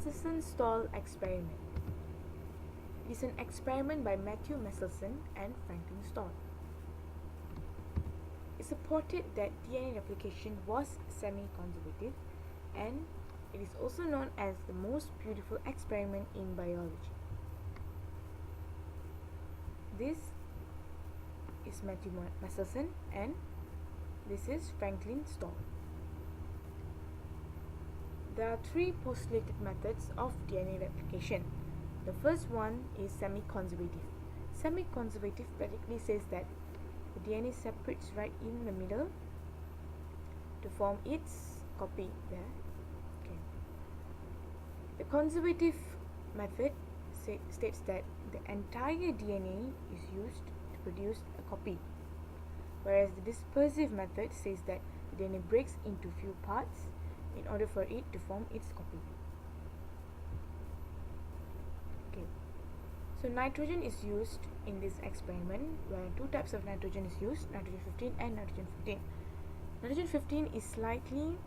Meselson-Stahl experiment. It is an experiment by Matthew Meselson and Franklin Stahl. It supported that DNA replication was semi-conservative, and it is also known as the most beautiful experiment in biology. This is Matthew Meselson and this is Franklin Stahl. There are three postulated methods of DNA replication. The first one is semi-conservative. Semi-conservative practically says that the DNA separates right in the middle to form its copy there. Okay. The conservative method states that the entire DNA is used to produce a copy, whereas the dispersive method says that the DNA breaks into few parts in order for it to form its copy. Okay. So nitrogen is used in this experiment, where two types of nitrogen is used, nitrogen 15 and nitrogen 14. Nitrogen 15 is slightly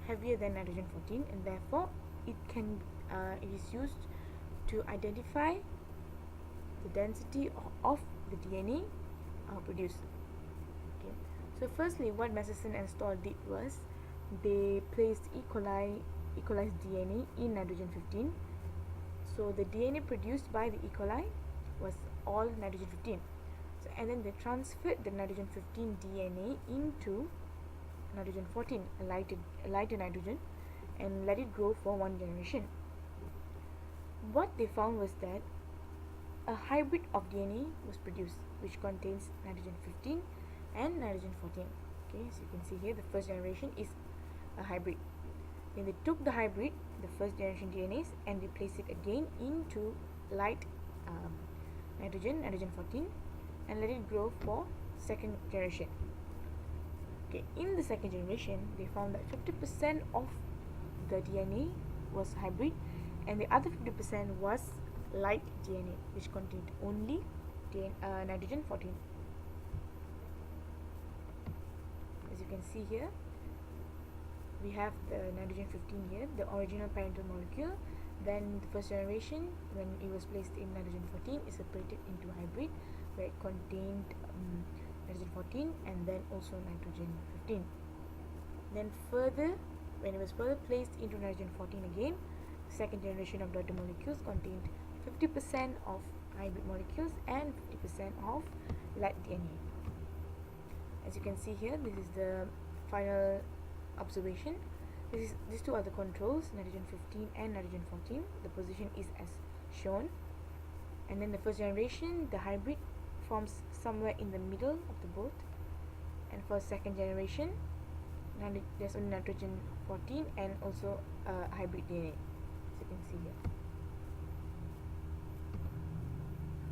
heavier than nitrogen 14, and therefore it is used to identify the density of the DNA produced. Okay. So firstly, what Meselson and Stahl did was they placed E. coli's DNA in nitrogen 15. So the DNA produced by the E. coli was all nitrogen 15. So, and then they transferred the nitrogen 15 DNA into nitrogen 14, a lighter nitrogen, and let it grow for one generation. What they found was that a hybrid of DNA was produced, which contains nitrogen 15 and nitrogen 14. Okay, so you can see here the first generation is a hybrid. Then they took the hybrid, the first generation DNAs, and they placed it again into light nitrogen 14, and let it grow for second generation. Okay, in the second generation, they found that 50% of the DNA was hybrid, and the other 50% was light DNA, which contained only nitrogen 14. As you can see here, we have the nitrogen 15 here, the original parental molecule. Then the first generation, when it was placed in nitrogen 14, is separated into hybrid, where it contained nitrogen 14 and then also nitrogen 15. Then further, when it was further placed into nitrogen 14 again, the second generation of daughter molecules contained 50% of hybrid molecules and 50% of light DNA. As you can see here, this is the final observation. These two are the controls, nitrogen 15 and nitrogen 14. The position is as shown. And then the first generation, the hybrid forms somewhere in the middle of the both. And for second generation, there's only nitrogen 14 and also hybrid DNA, as you can see here.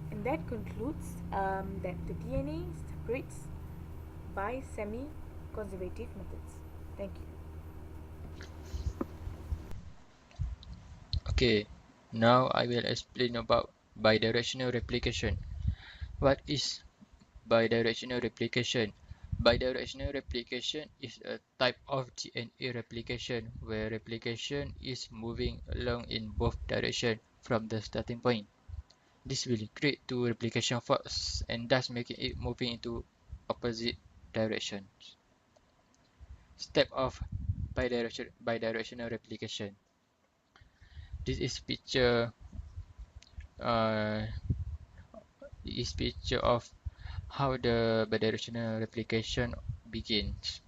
And that concludes that the DNA separates by semi-conservative methods. Thank you. Okay, now I will explain about bidirectional replication. What is bidirectional replication? Bidirectional replication is a type of DNA replication where replication is moving along in both directions from the starting point. This will create two replication forks and thus making it moving into opposite directions. Step of bidirectional replication. This is picture of how the bidirectional replication begins.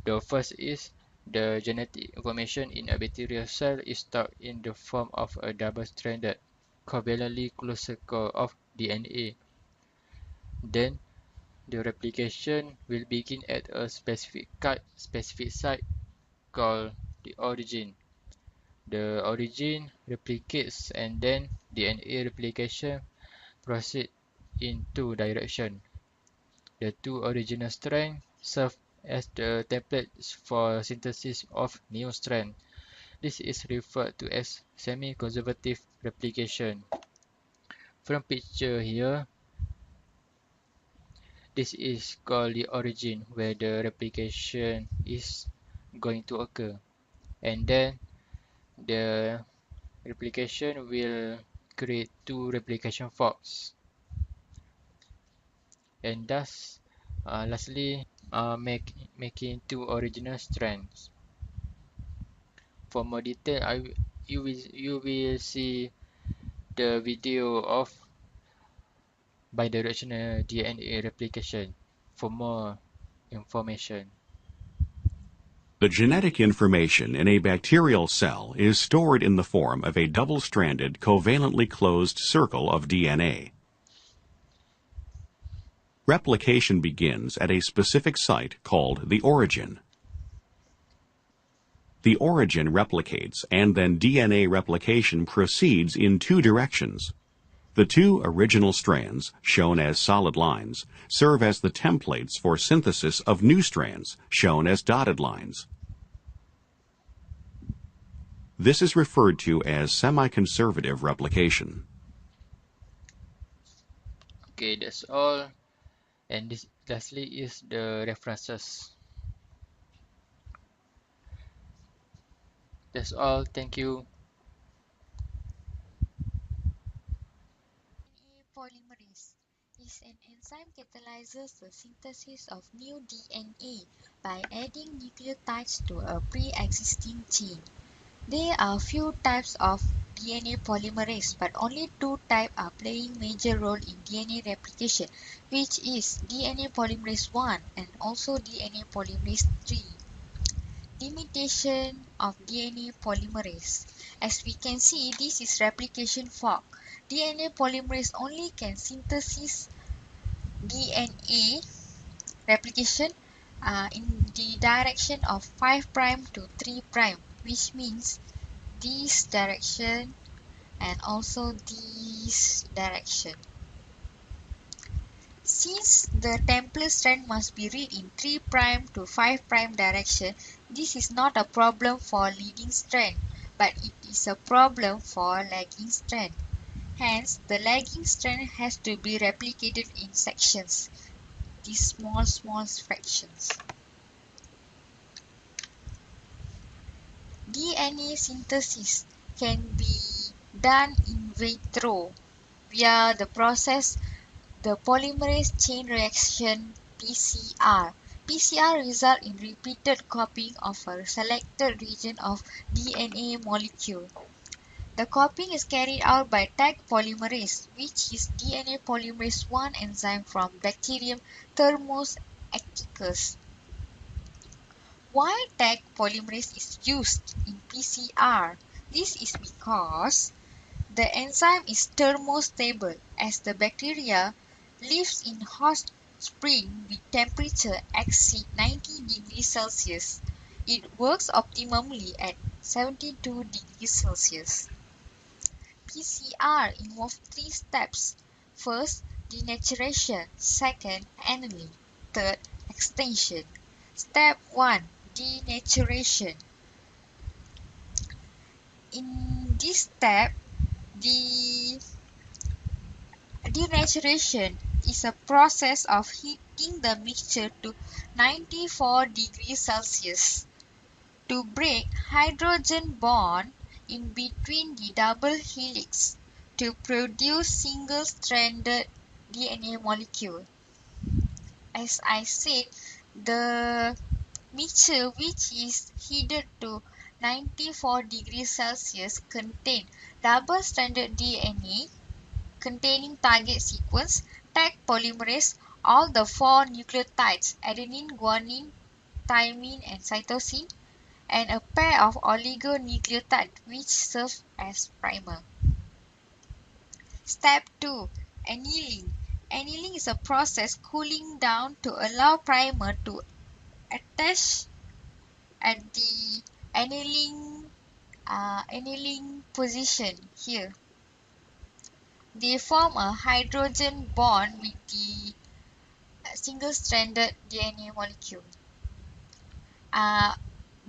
The first is the genetic information in a bacterial cell is stored in the form of a double-stranded, covalently closed circle of DNA. Then, the replication will begin at a specific site called the origin. The origin replicates and then DNA replication proceeds in two directions. The two original strands serve as the templates for synthesis of new strand. This is referred to as semi-conservative replication. From picture here, this is called the origin where the replication is going to occur. And then the replication will create two replication forks, and thus lastly making two original strands. For more detail, you will see the video of bidirectional DNA replication for more information. The genetic information in a bacterial cell is stored in the form of a double-stranded, covalently closed circle of DNA. Replication begins at a specific site called the origin. The origin replicates, and then DNA replication proceeds in two directions. The two original strands, shown as solid lines, serve as the templates for synthesis of new strands, shown as dotted lines. This is referred to as semiconservative replication. Okay, that's all. And this lastly is the references. That's all. Thank you. DNA polymerase is an enzyme catalyzes the synthesis of new DNA by adding nucleotides to a pre-existing chain. There are few types of DNA polymerase, but only two types are playing major role in DNA replication, which is DNA polymerase 1 and also DNA polymerase 3. Imitation of DNA polymerase. As we can see, this is replication fork. DNA polymerase only can synthesis DNA replication in the direction of 5' to 3', which means this direction and also this direction. Since the template strand must be read in 3' to 5' direction, this is not a problem for leading strand, but it is a problem for lagging strand. Hence, the lagging strand has to be replicated in sections, these small fractions. DNA synthesis can be done in vitro via the process the polymerase chain reaction PCR. PCR result in repeated copying of a selected region of DNA molecule. The copying is carried out by tag polymerase, which is DNA polymerase 1 enzyme from bacterium Thermus ecticus. Why tag polymerase is used in PCR? This is because the enzyme is thermostable as the bacteria lives in hot spring with temperature exceed 90 degrees Celsius. It works optimally at 72 degrees Celsius. PCR involves three steps. First, denaturation. Second, annealing. Third, extension. Step 1. Denaturation. In this step, the denaturation is a process of heating the mixture to 94 degrees Celsius to break hydrogen bond in between the double helix to produce single-stranded DNA molecule. As I said, the mixture which is heated to 94 degrees Celsius contain double-stranded DNA containing target sequence, tag polymerase, all the four nucleotides adenine, guanine, thymine, and cytosine, and a pair of oligonucleotides which serve as primer. Step 2. Annealing. Annealing is a process cooling down to allow primer to attach at the annealing position here. They form a hydrogen bond with the single-stranded DNA molecule.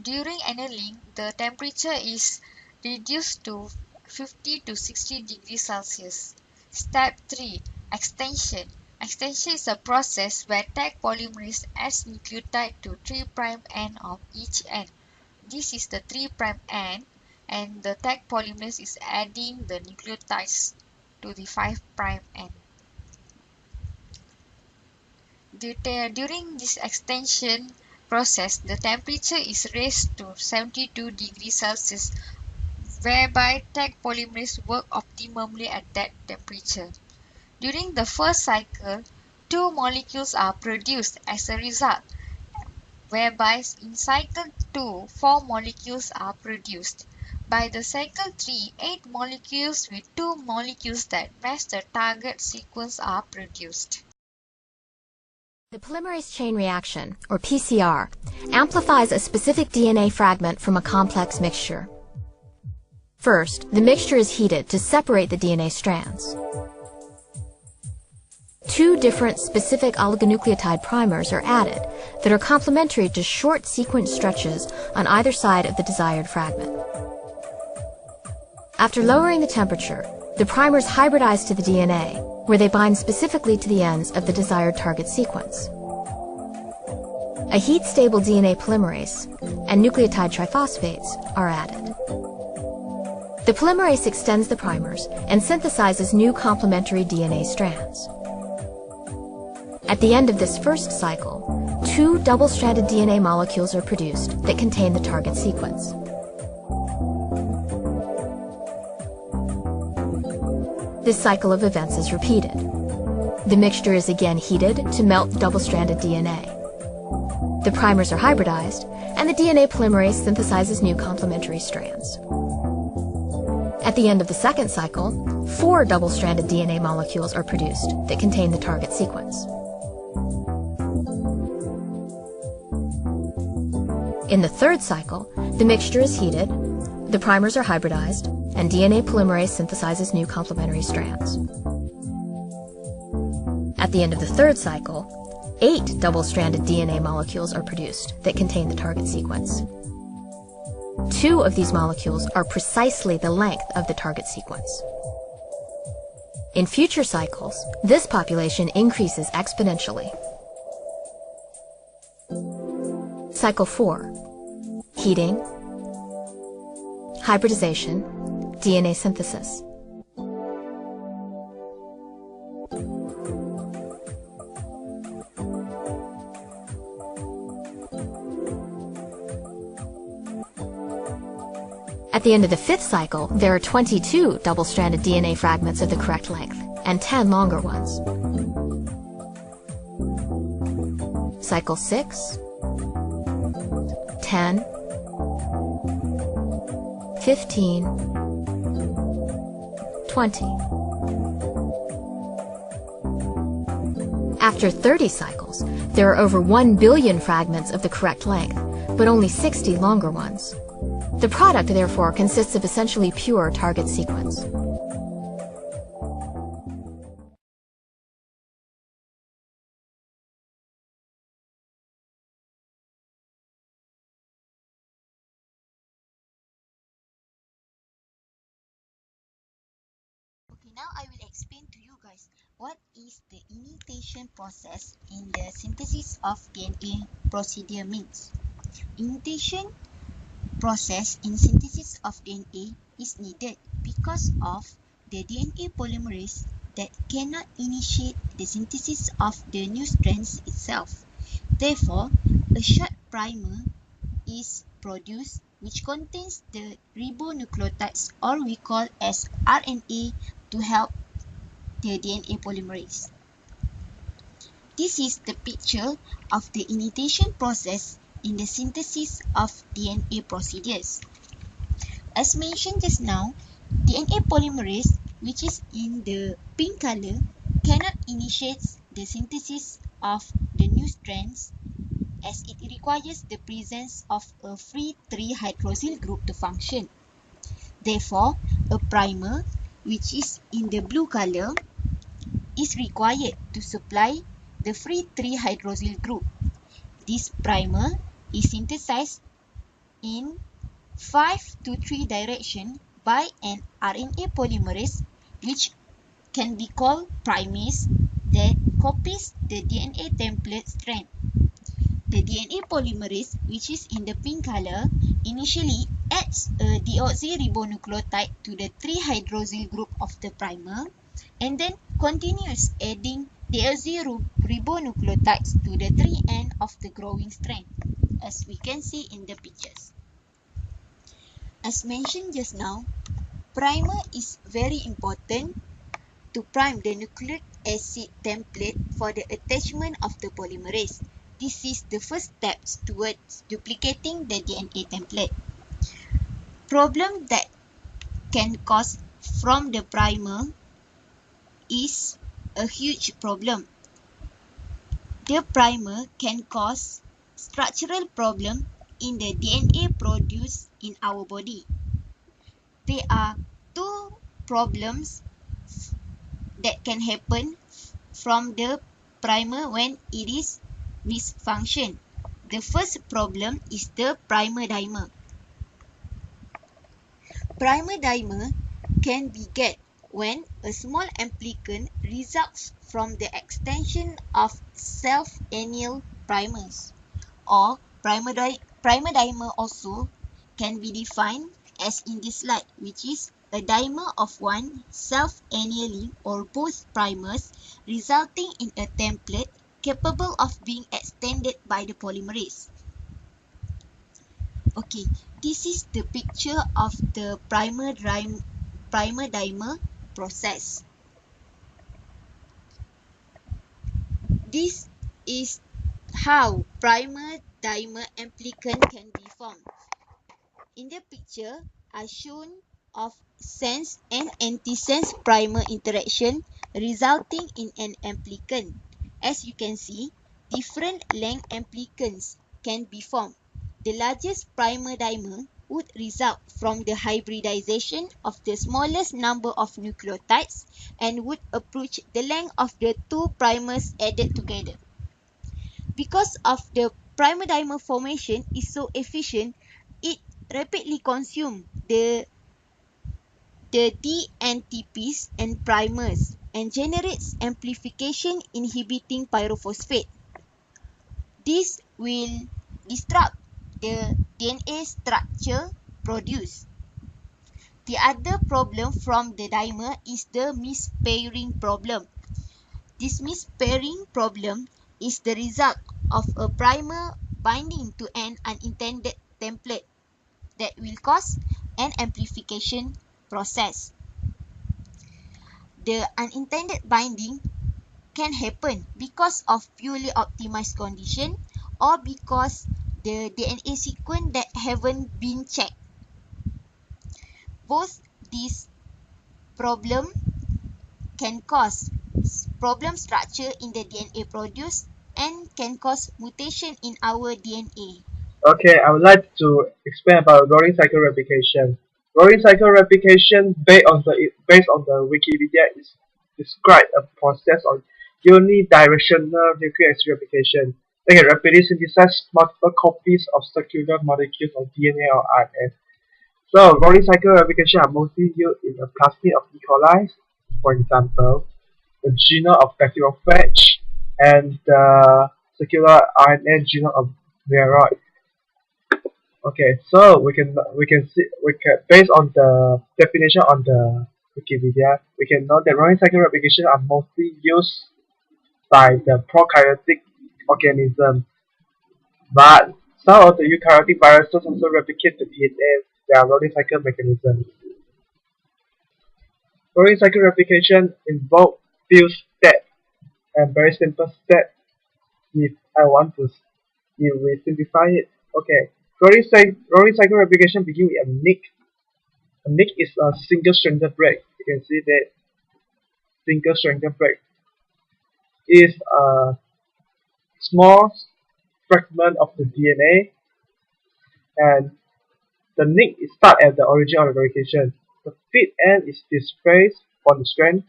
During annealing, the temperature is reduced to 50 to 60 degrees Celsius. Step 3. Extension. Extension is a process where tag polymerase adds nucleotide to 3' end of each end. This is the 3' end. and the tag polymerase is adding the nucleotides to the 5' end. During this extension process, the temperature is raised to 72 degrees Celsius, whereby tag polymerase work optimally at that temperature. During the first cycle, 2 molecules are produced as a result, whereby in cycle 2, 4 molecules are produced. By the cycle 3, 8 molecules with 2 molecules that match the target sequence are produced. The polymerase chain reaction, or PCR, amplifies a specific DNA fragment from a complex mixture. First, the mixture is heated to separate the DNA strands. 2 different specific oligonucleotide primers are added that are complementary to short sequence stretches on either side of the desired fragment. After lowering the temperature, the primers hybridize to the DNA, where they bind specifically to the ends of the desired target sequence. A heat-stable DNA polymerase and nucleotide triphosphates are added. The polymerase extends the primers and synthesizes new complementary DNA strands. At the end of this first cycle, 2 double-stranded DNA molecules are produced that contain the target sequence. This cycle of events is repeated. The mixture is again heated to melt double-stranded DNA. The primers are hybridized, and the DNA polymerase synthesizes new complementary strands. At the end of the second cycle, 4 double-stranded DNA molecules are produced that contain the target sequence. In the third cycle, the mixture is heated, the primers are hybridized, and DNA polymerase synthesizes new complementary strands. At the end of the third cycle, 8 double-stranded DNA molecules are produced that contain the target sequence. 2 of these molecules are precisely the length of the target sequence. In future cycles, this population increases exponentially. Cycle 4. Heating, hybridization, DNA synthesis. At the end of the fifth cycle, there are 22 double-stranded DNA fragments of the correct length and 10 longer ones. Cycle 6, 10, 15, 20. After 30 cycles, there are over 1 billion fragments of the correct length, but only 60 longer ones. The product, therefore, consists of essentially pure target sequence. Okay, now I will explain to you guys what is the imitation process in the synthesis of DNA procedure means. Imitation process in synthesis of DNA is needed because of the DNA polymerase that cannot initiate the synthesis of the new strands itself. Therefore, a short primer is produced which contains the ribonucleotides, or we call as RNA, to help the DNA polymerase. This is the picture of the imitation process in the synthesis of DNA procedures. As mentioned just now, DNA polymerase, which is in the pink color, cannot initiate the synthesis of the new strands as it requires the presence of a free 3-hydroxyl group to function. Therefore, a primer, which is in the blue color, is required to supply the free 3-hydroxyl group. This primer is synthesized in 5 to 3 direction by an RNA polymerase, which can be called primase, that copies the DNA template strand. The DNA polymerase, which is in the pink color, initially adds a deoxyribonucleotide to the 3-hydroxyl group of the primer and then continues adding deoxyribonucleotides to the 3 end of the growing strand, as we can see in the pictures. As mentioned just now, primer is very important to prime the nucleic acid template for the attachment of the polymerase. This is the first step towards duplicating the DNA template. Problem that can cause from the primer is a huge problem. The primer can cause structural problem in the DNA produced in our body. There are two problems that can happen from the primer when it is misfunction. The first problem is the primer dimer. Primer dimer can be get when a small amplicon results from the extension of self-anneal primers, or primer dimer also can be defined as in this slide, which is a dimer of one self-annealing or both primers resulting in a template capable of being extended by the polymerase. Okay, this is the picture of the primer dimer process. This is how primer dimer amplicon can be formed. In the picture are shown of sense and antisense primer interaction resulting in an amplicon. As you can see, different length amplicons can be formed. The largest primer dimer would result from the hybridization of the smallest number of nucleotides and would approach the length of the two primers added together. Because of the primer dimer formation is so efficient, it rapidly consumes the DNTPs and primers and generates amplification inhibiting pyrophosphate. This will disrupt the DNA structure produced. The other problem from the dimer is the mispairing problem. This mispairing problem is the result of a primer binding to an unintended template that will cause an amplification process. The unintended binding can happen because of purely optimized condition or because the DNA sequence that haven't been checked. Both these problems can cause problem structure in the DNA produced and can cause mutation in our DNA. Okay, I would like to explain about rolling cycle replication. Rolling cycle replication, based on the Wikipedia, is describe a process of unidirectional nucleic acid replication. They can rapidly synthesize multiple copies of circular molecules of DNA or RNA. So, rolling cycle replication are mostly used in the plasmid of E. coli, for example, the genome of bacteriophage, and the circular RNA genome of dwiarah. Okay, so we can based on the definition on the Wikipedia, we can know that rolling cycle replication are mostly used by the prokaryotic organism, but some of the eukaryotic viruses also replicate the DNA via rolling cycle mechanism. Rolling cycle replication involves few steps and very simple steps. If we simplify it, okay. Rolling cycle replication begins with a nick. A nick is a single-stranded break. You can see that single-stranded break is a small fragment of the DNA, and the nick is start at the origin of the replication. The fifth end is displaced from the strand,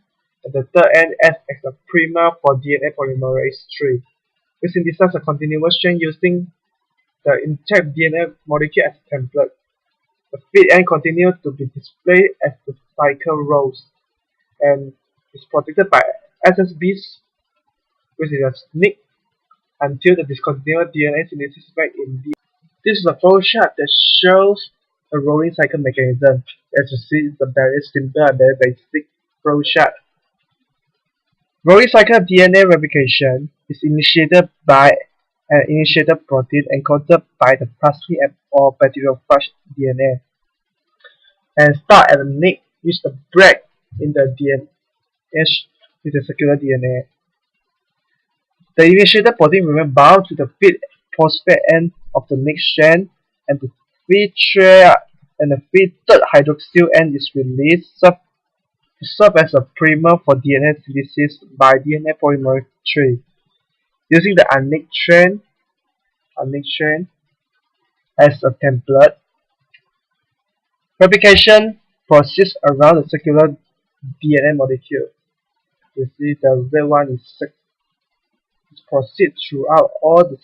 and the third end acts as a primer for DNA polymerase III. We synthesize a continuous chain using the intact DNA molecule as a template. The fifth end continues to be displayed as the cycle rolls and is protected by SSBs, which is a nick, until the discontinued DNA synthesis back in DNA. This is a flowchart that shows the rolling cycle mechanism. As you see, it's a very simple and very basic flowchart. Rolling cycle DNA replication is initiated by an initiator protein encoded by the plasmid or bacteriophage DNA and start at the nick with the break in the DNA with the circular DNA. The initiator protein remains bound to the feed phosphate end of the nick strand, and the free third hydroxyl end is released to serve as a primer for DNA synthesis by DNA polymerase III. Using the unnicked strand as a template, replication proceeds around the circular DNA molecule. You see the red one is proceed throughout all the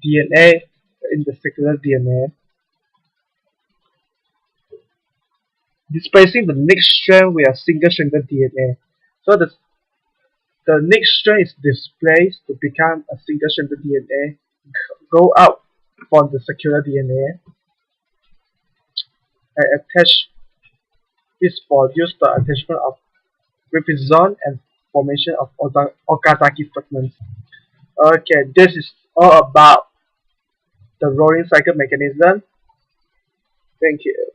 DNA in the circular DNA, displacing the nicked strand with a single-stranded DNA. So the nicked strand is displaced to become a single-stranded DNA, go out from the circular DNA, and attach this for use the attachment of ribosome and formation of Okazaki fragments. Okay, this is all about the rolling cycle mechanism. Thank you.